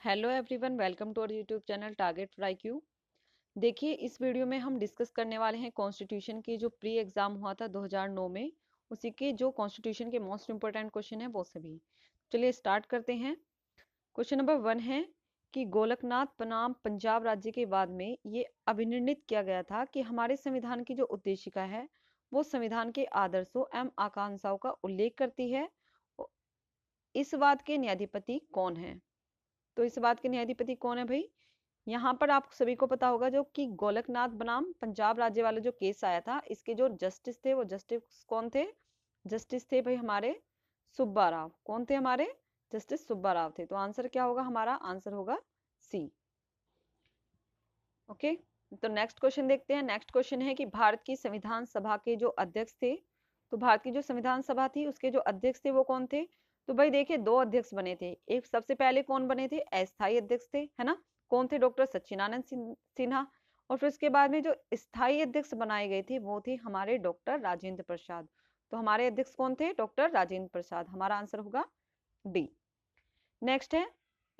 Hello everyone, welcome to our YouTube channel target for IQ। देखिए, इस video में हम डिस्कस करने वाले हैं कॉन्स्टिट्यूशन की जो प्री एग्जाम हुआ था 2009 में, उसी के जो कॉन्स्टिट्यूशन के मोस्ट इंपोर्टेंट क्वेश्चन है वो सभी। चलिए स्टार्ट करते हैं। क्वेश्चन नंबर 1 है कि गोलकनाथ बनाम पंजाब राज्य के बाद में ये अभिनिर्णित किया गया था कि हमारे संविधान की जो उद्देशिका है वो संविधान के आदर्शों एवं आकांक्षाओं का उल्लेख करती है। इस बात के न्यायाधिपति कौन है? तो इस बात के न्यायाधिपति कौन है भाई? यहाँ पर आप सभी को पता होगा जो कि गोलकनाथ बनाम पंजाब राज्य वाला जो केस आया था, इसके जो जस्टिस थे वो जस्टिस कौन थे? जस्टिस थे भाई हमारे सुब्बा राव। कौन थे हमारे? जस्टिस सुब्बा राव थे। तो आंसर क्या होगा? हमारा आंसर होगा सी। ओके, तो नेक्स्ट क्वेश्चन देखते हैं। नेक्स्ट क्वेश्चन है कि भारत की संविधान सभा के जो अध्यक्ष थे, तो भारत की जो संविधान सभा थी उसके जो अध्यक्ष थे वो कौन थे? तो भाई देखिए, दो अध्यक्ष बने थे। एक सबसे पहले कौन बने थे? अस्थायी अध्यक्ष थे, है ना? कौन थे? डॉक्टर सच्चिदानंद सिन्हा। और फिर उसके बाद में जो स्थायी अध्यक्ष बनाए गए थे वो थे हमारे डॉक्टर राजेंद्र प्रसाद। तो हमारे अध्यक्ष कौन थे? डॉक्टर राजेंद्र प्रसाद। हमारा आंसर होगा डी। नेक्स्ट है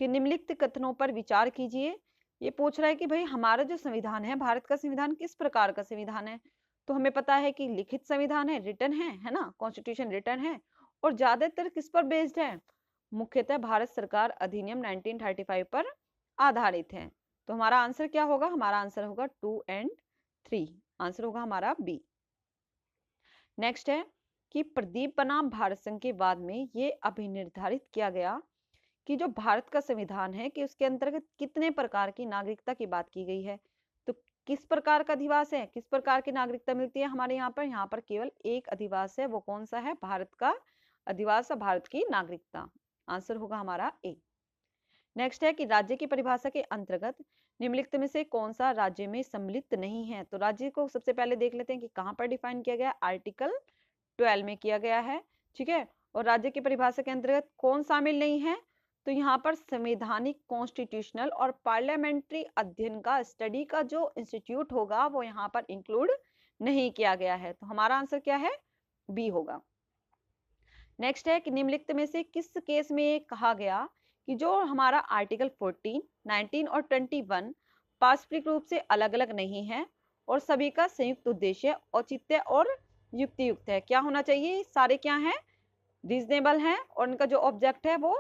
कि निम्नलिखित कथनों पर विचार कीजिए। ये पूछ रहा है कि भाई हमारा जो संविधान है, भारत का संविधान किस प्रकार का संविधान है? तो हमें पता है कि लिखित संविधान है, रिटन है ना? कॉन्स्टिट्यूशन रिटन है। और ज्यादातर किस पर बेस्ड है? मुख्यतः भारत सरकार अधिनियम 1935 पर आधारित है। तो हमारा आंसर क्या होगा? हमारा आंसर होगा 2 और 3। आंसर होगा हमारा बी। नेक्स्ट है कि प्रदीप बनाम भारत संघ के बाद में ये अभिनिर्धारित किया गया कि जो भारत का संविधान है कि उसके अंतर्गत कितने प्रकार की नागरिकता की बात की गई है। तो किस प्रकार का अधिवास है, किस प्रकार की नागरिकता मिलती है हमारे यहाँ पर केवल एक अधिवास है। वो कौन सा है? भारत का अधिवास, भारत की नागरिकता। आंसर होगा हमारा ए। नेक्स्ट है कि राज्य की परिभाषा के अंतर्गत निम्नलिखित में से कौन सा राज्य में सम्मिलित नहीं है? तो राज्य को सबसे पहले देख लेते हैं कि कहां पर डिफाइन किया गया। आर्टिकल 12 में किया गया है, ठीक है। और राज्य की परिभाषा के अंतर्गत कौन शामिल नहीं है? तो यहाँ पर संवैधानिक, कॉन्स्टिट्यूशनल और पार्लियामेंट्री अध्ययन का स्टडी का जो इंस्टीट्यूट होगा वो यहाँ पर इंक्लूड नहीं किया गया है। तो हमारा आंसर क्या है? बी होगा। नेक्स्ट है कि निम्नलिखित में से किस केस में कहा गया कि जो हमारा आर्टिकल 14, 19 और 21 पारस्परिक रूप से अलग अलग नहीं है और सभी का संयुक्त उद्देश्य औचित्य और युक्ति युक्त है। क्या होना चाहिए? सारे क्या हैं? रीजनेबल हैं और उनका जो ऑब्जेक्ट है वो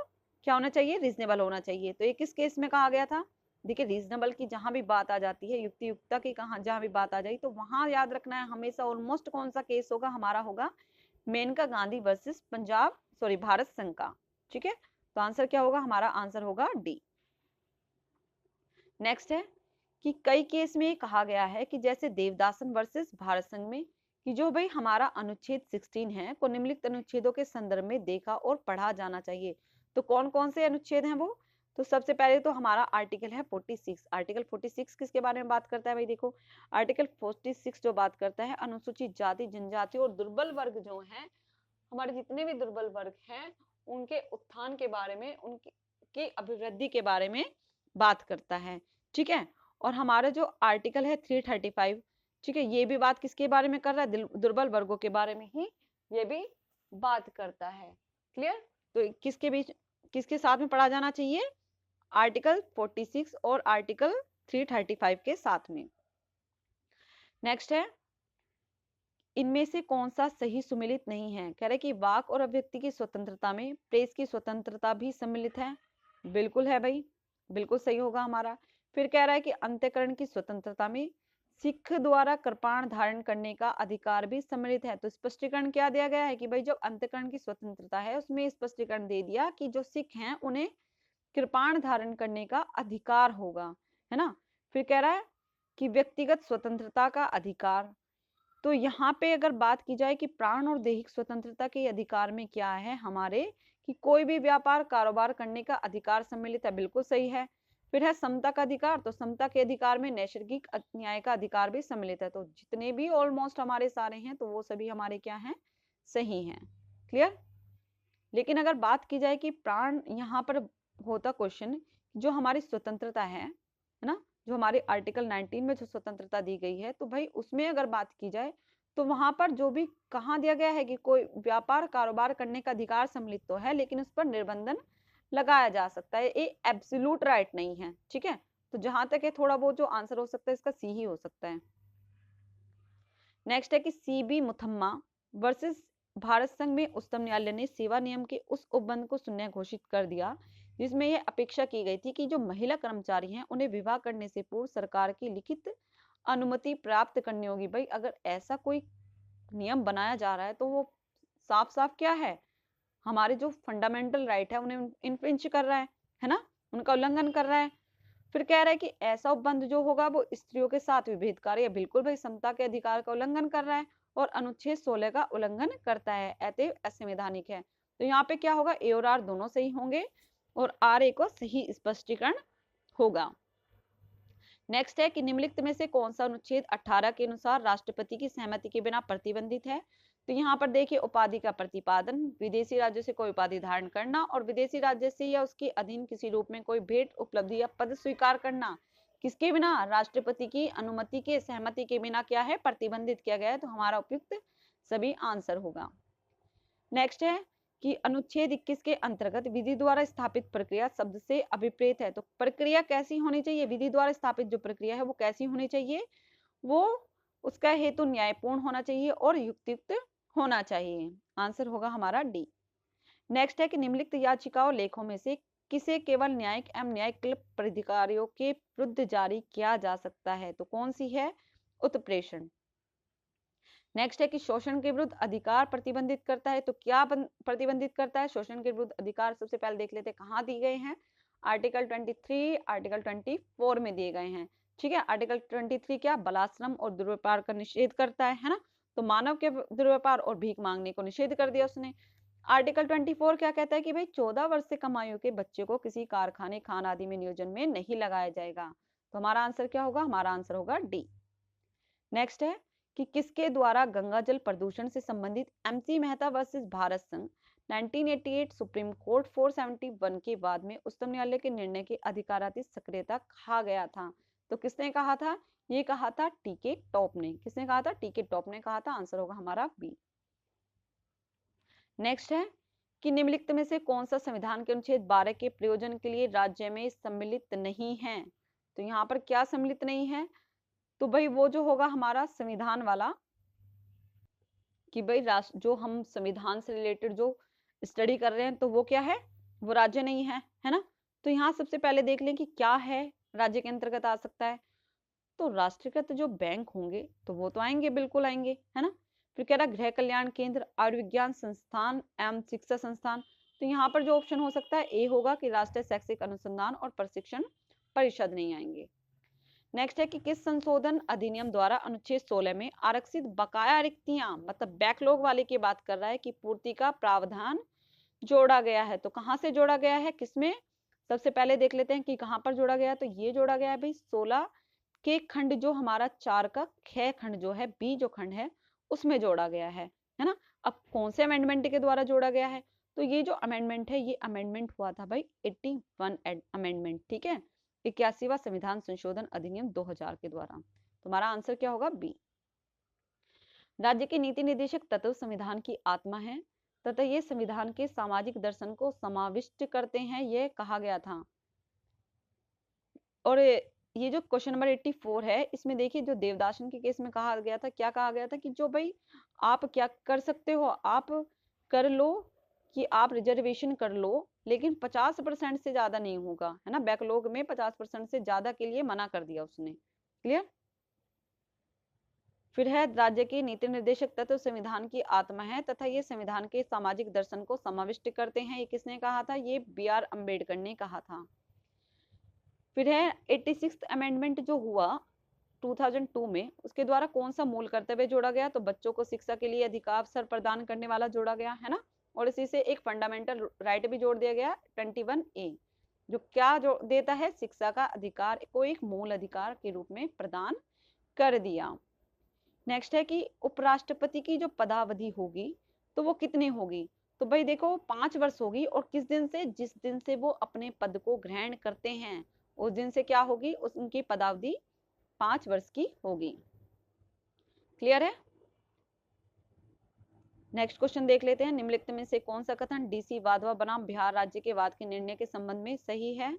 क्या होना चाहिए? रीजनेबल होना चाहिए। तो ये किस केस में कहा गया था? देखिए, रीजनेबल की जहां भी बात आ जाती है, युक्ति युक्ता की कहा जहां भी बात आ जाए, तो वहां याद रखना है हमेशा ऑलमोस्ट कौन सा केस होगा? हमारा होगा मेनका गांधी वर्सेस पंजाब, सॉरी भारत संघ का, ठीक है। तो आंसर क्या होगा? हमारा आंसर होगा डी। नेक्स्ट है कि कई केस में कहा गया है कि जैसे देवदासन वर्सेस भारत संघ में कि जो भाई हमारा अनुच्छेद 16 है को निम्नलिखित अनुच्छेदों के संदर्भ में देखा और पढ़ा जाना चाहिए। तो कौन कौन से अनुच्छेद हैं वो? तो सबसे पहले तो हमारा आर्टिकल है 46। आर्टिकल 46 किसके बारे में बात करता है भाई? देखो, आर्टिकल 46 जो बात करता है अनुसूचित जाति, जनजाति और दुर्बल वर्ग जो है, हमारे जितने भी दुर्बल वर्ग हैं उनके उत्थान के बारे में, उनकी अभिवृद्धि के बारे में बात करता है, ठीक है। और हमारा जो आर्टिकल है 335, ठीक है, ये भी बात किसके बारे में कर रहा है? दुर्बल वर्गों के बारे में ही ये भी बात करता है। क्लियर? तो किसके बीच, किसके साथ में पढ़ा जाना चाहिए? आर्टिकल 46 और आर्टिकल 335 के साथ में। नेक्स्ट है इनमें से कौन सा सही सुमेलित नहीं है? कह रहे कि वाक और अभिव्यक्ति की स्वतंत्रता में प्रेस की स्वतंत्रता भी सम्मिलित है। बिल्कुल है भाई, बिल्कुल सही होगा हमारा। फिर कह रहा है कि अंत्यकरण की स्वतंत्रता में सिख द्वारा कृपाण धारण करने का अधिकार भी सम्मिलित है। तो स्पष्टीकरण क्या दिया गया है कि भाई जब अंत्यकरण की स्वतंत्रता है उसमें स्पष्टीकरण दे दिया कि जो सिख हैं उन्हें कृपाण धारण करने का अधिकार होगा, है ना। फिर कह रहा है कि व्यक्तिगत स्वतंत्रता का अधिकार, तो यहाँ पे अगर बात की जाए कि प्राण और दैहिक स्वतंत्रता के अधिकार में क्या है हमारे कि कोई भी व्यापार कारोबार करने का अधिकार सम्मिलित है। बिल्कुल सही है। फिर है समता का अधिकार, तो समता के अधिकार में नैसर्गिक न्याय का अधिकार भी सम्मिलित है। तो जितने भी ऑलमोस्ट हमारे सारे हैं तो वो सभी हमारे क्या हैं? सही हैं। क्लियर? लेकिन अगर बात की जाए कि प्राण, यहाँ पर होता क्वेश्चन जो हमारी स्वतंत्रता है ना, जो हमारे आर्टिकल 19 में जो स्वतंत्रता दी गई है, तो भाई उसमें अगर बात की जाए तो वहां पर जो भी कहा दिया गया है कि कोई व्यापार कारोबार करने का अधिकार सम्मिलित तो है लेकिन उस पर निर्बंधन लगाया जा सकता है, ये एब्सोल्यूट राइट नहीं है, ठीक है। तो जहां तक है थोड़ा बहुत जो आंसर हो सकता है इसका सी ही हो सकता है। नेक्स्ट है कि सीबी मुथम्मा वर्सेस भारत संघ में उच्चतम न्यायालय ने सेवा नियम के उस उपबंध को शून्य घोषित कर दिया जिसमें यह अपेक्षा की गई थी कि जो महिला कर्मचारी हैं उन्हें विवाह करने से पूर्व सरकार की लिखित अनुमति प्राप्त करनी होगी। भाई अगर ऐसा कोई नियम बनाया जा रहा है तो वो साफ साफ क्या है, हमारे जो फंडामेंटल राइट है उन्हें इन्फ्रिंज कर रहा है ना, उनका उल्लंघन कर रहा है। फिर कह रहा है कि ऐसा उपबंध जो होगा वो स्त्रियों के साथ विभेदकारी है, बिल्कुल भाई समता के अधिकार का उल्लंघन कर रहा है और अनुच्छेद 16 का उल्लंघन करता है, अतएव असंवैधानिक है। तो यहाँ पे क्या होगा, ए और आर दोनों सही होंगे और आर ए को सही स्पष्टीकरण होगा। नेक्स्ट है कि निम्नलिखित में से कौन सा अनुच्छेद 18 के अनुसार राष्ट्रपति की सहमति के बिना प्रतिबंधित है। तो यहाँ पर देखिए उपाधि का प्रतिपादन, विदेशी राज्य से कोई उपाधि धारण करना और विदेशी राज्य से या उसके अधीन किसी रूप में कोई भेंट उपलब्धि या पद स्वीकार करना किसके बिना, राष्ट्रपति की अनुमति के सहमति के बिना क्या है, प्रतिबंधित किया गया है। तो हमारा उपयुक्त सभी आंसर होगा। नेक्स्ट है कि अनुच्छेद 21 के अंतर्गत विधि द्वारा स्थापित प्रक्रिया शब्द से अभिप्रेत है। तो प्रक्रिया कैसी होनी चाहिए, विधि द्वारा स्थापित जो प्रक्रिया है वो कैसी होनी चाहिए, वो उसका हेतु न्यायपूर्ण होना चाहिए और युक्तियुक्त होना चाहिए। आंसर होगा हमारा डी। नेक्स्ट है कि निम्नलिखित याचिकाओं लेखों में से किसे केवल न्यायिक एवं न्यायिक क्लब प्राधिकारियों के विरुद्ध जारी किया जा सकता है। तो कौन सी है, उत्प्रेषण। नेक्स्ट है कि शोषण के विरुद्ध अधिकार प्रतिबंधित करता है। तो क्या प्रतिबंधित करता है, शोषण के विरुद्ध अधिकार सबसे पहले देख लेते हैं कहाँ दिए गए हैं, आर्टिकल 23, आर्टिकल 24 में दिए गए हैं, ठीक है। आर्टिकल 23 क्या, बलाश्रम और दुर्व्यापार का निषेध करता है ना, तो मानव के दुर्व्यापार और भीख मांगने को निषेध कर दिया उसने। आर्टिकल 24 क्या कहता है कि भाई 14 वर्ष से कम आयु के बच्चे को किसी कारखाने, खान आदि में नियोजन में नहीं लगाया जाएगा। तो हमारा आंसर क्या होगा, हमारा आंसर होगा डी। नेक्स्ट है कि किसके द्वारा गंगा जल प्रदूषण से संबंधित एमसी मेहता वर्सेस भारत संघ 1988 सुप्रीम कोर्ट 471 के बाद में उच्चतम न्यायालय के निर्णय की अधिकारातीत सक्रियता कहा गया था। तो किसने कहा था, ये कहा था टीके टॉप ने। किसने कहा था, टीके टॉप ने कहा था। आंसर होगा हमारा बी। नेक्स्ट है कि निम्नलिखित में से कौन सा संविधान के अनुच्छेद 12 के प्रयोजन के लिए राज्य में सम्मिलित नहीं है। तो यहाँ पर क्या सम्मिलित नहीं है, तो भाई वो जो होगा हमारा संविधान वाला कि भाई राष्ट्र जो हम संविधान से रिलेटेड जो स्टडी कर रहे हैं तो वो क्या है, वो राज्य नहीं है ना। तो यहाँ सबसे पहले देख लें कि क्या है राज्य के अंतर्गत आ सकता है। तो राष्ट्रीयकृत जो बैंक होंगे तो वो तो आएंगे, बिल्कुल आएंगे, है ना। फिर कह रहा गृह कल्याण केंद्र, आयुर्विज्ञान संस्थान एवं शिक्षा संस्थान। तो यहाँ पर जो ऑप्शन हो सकता है ए होगा कि राष्ट्रीय शैक्षिक अनुसंधान और प्रशिक्षण परिषद नहीं आएंगे। नेक्स्ट है कि किस संशोधन अधिनियम द्वारा अनुच्छेद 16 में आरक्षित बकाया रिक्तियां, मतलब बैकलॉग वाले की बात कर रहा है, कि पूर्ति का प्रावधान जोड़ा गया है। तो कहां से जोड़ा गया है, किसमें, सबसे पहले देख लेते हैं कि कहां पर जोड़ा गया है। तो ये जोड़ा गया है भाई 16 के खंड जो हमारा 4 का ख खंड जो है, बी जो खंड है उसमें जोड़ा गया है ना। अब कौन से अमेंडमेंट के द्वारा जोड़ा गया है, तो ये जो अमेंडमेंट है ये अमेंडमेंट हुआ था भाई 81 अमेंडमेंट, ठीक है, 81वां संविधान संशोधन अधिनियम 2000 के द्वारा। तुम्हारा आंसर क्या होगा, बी। राज्य के नीति निर्देशक तत्व संविधान की आत्मा है तथा ये संविधान के सामाजिक दर्शन को समाविष्ट करते हैं, यह कहा गया था। और ये जो क्वेश्चन नंबर 84 है इसमें देखिए जो देवदासन के केस में कहा गया था, क्या कहा गया था कि जो भाई आप क्या कर सकते हो, आप कर लो कि आप रिजर्वेशन कर लो, लेकिन 50% से ज्यादा नहीं होगा, है ना। बैकलॉग में 50% से ज्यादा के लिए मना कर दिया उसने, क्लियर। फिर है राज्य के नीति निर्देशक तत्व संविधान की आत्मा है तथा ये संविधान के सामाजिक दर्शन को समाविष्ट करते हैं, ये किसने कहा था, ये बी.आर. अम्बेडकर ने कहा था। फिर है 86th अमेंडमेंट जो हुआ 2002 में, उसके द्वारा कौन सा मूल कर्तव्य जोड़ा गया, तो बच्चों को शिक्षा के लिए अधिकार अवसर प्रदान करने वाला जोड़ा गया, है ना। और इसी से एक फंडामेंटल राइट भी जोड़ दिया गया 21A, जो क्या जो देता है, शिक्षा का अधिकार को एक मूल अधिकार के रूप में प्रदान कर दिया। नेक्स्ट है कि उपराष्ट्रपति की जो पदावधि होगी तो वो कितनी होगी, तो भाई देखो 5 वर्ष होगी, और किस दिन से, जिस दिन से वो अपने पद को ग्रहण करते हैं उस दिन से क्या होगी, उनकी पदावधि 5 वर्ष की होगी। क्लियर है। नेक्स्ट क्वेश्चन देख लेते हैं। निम्नलिखित में से कौन सा कथन डीसी वाधवा बनाम बिहार राज्य के वाद के निर्णय के संबंध में सही है?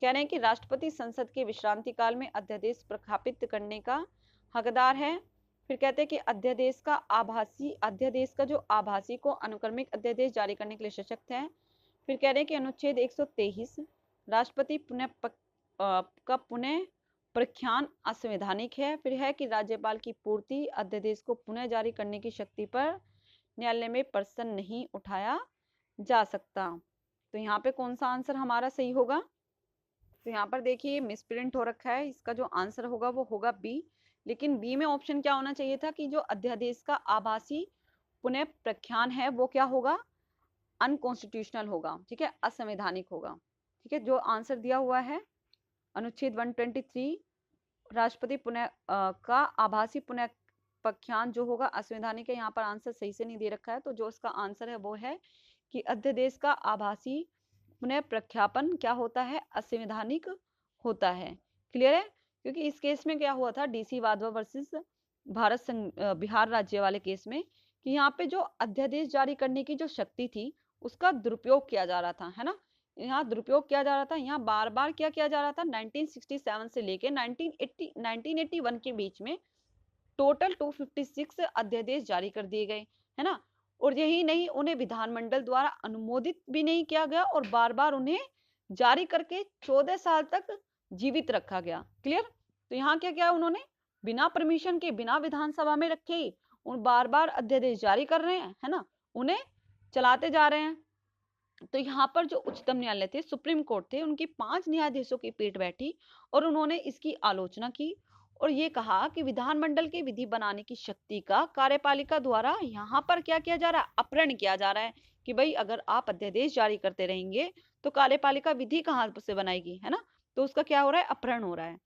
कह रहे हैं कि राष्ट्रपति संसद के विश्रांति काल में अध्यादेश प्रख्यापित करने का हकदार है। फिर कहते हैं कि अध्यादेश का जो आभासी को अनुक्रमिक अध्यादेश जारी करने के लिए सशक्त है। फिर कह रहे हैं कि अनुच्छेद 123 राष्ट्रपति का पुनः प्रख्यान असंवैधानिक है। फिर है कि राज्यपाल की पूर्ति अध्यादेश को पुनः जारी करने की शक्ति पर न्यायालय में प्रश्न नहीं उठाया जा सकता। तो यहाँ पे कौन सा आंसर हमारा सही होगा? तो यहाँ पर देखिए मिसप्रिंट हो रखा है, इसका जो आंसर होगा वो होगा बी। लेकिन बी में ऑप्शन क्या होना चाहिए था कि जो अध्यादेश का आभासी पुनः प्रख्यान है वो क्या होगा? अनकॉन्स्टिट्यूशनल होगा, ठीक है, असंवैधानिक होगा। ठीक है, जो आंसर दिया हुआ है अनुच्छेद 123 राष्ट्रपति पुनः का आभासी पुनः प्रख्यान जो होगा असंवैधानिक है। यहाँ पर आंसर सही से नहीं दे रखा है, तो जो इसका आंसर है वो है कि अध्यादेश का आभासी पुनः प्रख्यापन क्या होता है? असंवैधानिक होता है। क्लियर है? क्योंकि इस केस में क्या हुआ था डीसी वाधवा वर्सेस बिहार राज्य वाले केस में कि यहाँ पे जो अध्यादेश जारी करने की जो शक्ति थी उसका दुरुपयोग किया जा रहा था, है ना। यहाँ दुरुपयोग किया जा रहा था, यहाँ बार बार क्या किया जा रहा था 1967 से लेके 1981 के बीच में टोटल 256 अध्यादेश जारी कर दिए गए, है ना। और यही नहीं, उन्हें विधानमंडल द्वारा अनुमोदित भी नहीं किया गया और बार बार उन्हें जारी करके 14 साल तक जीवित रखा गया। क्लियर? तो यहाँ क्या किया उन्होंने? बिना परमिशन के, बिना विधानसभा में रखे उन बार बार अध्यादेश जारी कर रहे हैं, है ना, उन्हें चलाते जा रहे हैं। तो यहाँ पर जो उच्चतम न्यायालय थे, सुप्रीम कोर्ट थे, उनकी 5 न्यायाधीशों की पीठ बैठी और उन्होंने इसकी आलोचना की और ये कहा कि विधानमंडल की विधि बनाने की शक्ति का कार्यपालिका द्वारा यहाँ पर क्या किया जा रहा है? अपहरण किया जा रहा है कि भाई अगर आप अध्यादेश जारी करते रहेंगे तो कार्यपालिका विधि कहाँ से बनाएगी, है ना। तो उसका क्या हो रहा है? अपहरण हो रहा है।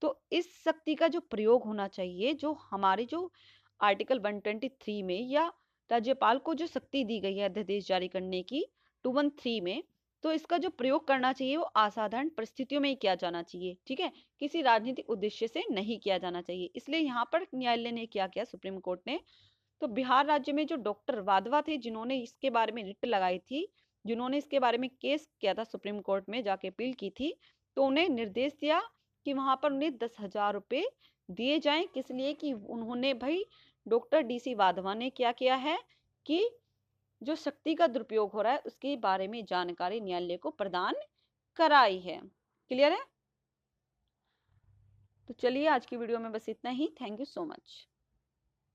तो इस शक्ति का जो प्रयोग होना चाहिए, जो हमारी जो आर्टिकल 123 में या राज्यपाल को जो शक्ति दी गई है अध्यादेश जारी करने की 213 में, तो इसका जो प्रयोग करना चाहिए वो असाधारण परिस्थितियों में ही किया जाना चाहिए, ठीक है, किसी राजनीतिक उद्देश्य से नहीं किया जाना चाहिए। इसलिए यहाँ पर न्यायालय ने क्या किया, सुप्रीम कोर्ट ने, तो बिहार राज्य में जो डॉक्टर वाधवा थे जिन्होंने इसके बारे में रिट लगाई थी, जिन्होंने इसके बारे में केस किया था सुप्रीम कोर्ट में जाके अपील की थी, तो उन्हें निर्देश दिया कि वहां पर उन्हें 10,000 रुपए दिए जाएं। किस लिए? कि उन्होंने भाई डॉक्टर डीसी वाधवा ने क्या किया है कि जो शक्ति का दुरुपयोग हो रहा है उसके बारे में जानकारी न्यायालय को प्रदान कराई है। क्लियर है? तो चलिए आज की वीडियो में बस इतना ही। Thank you so much.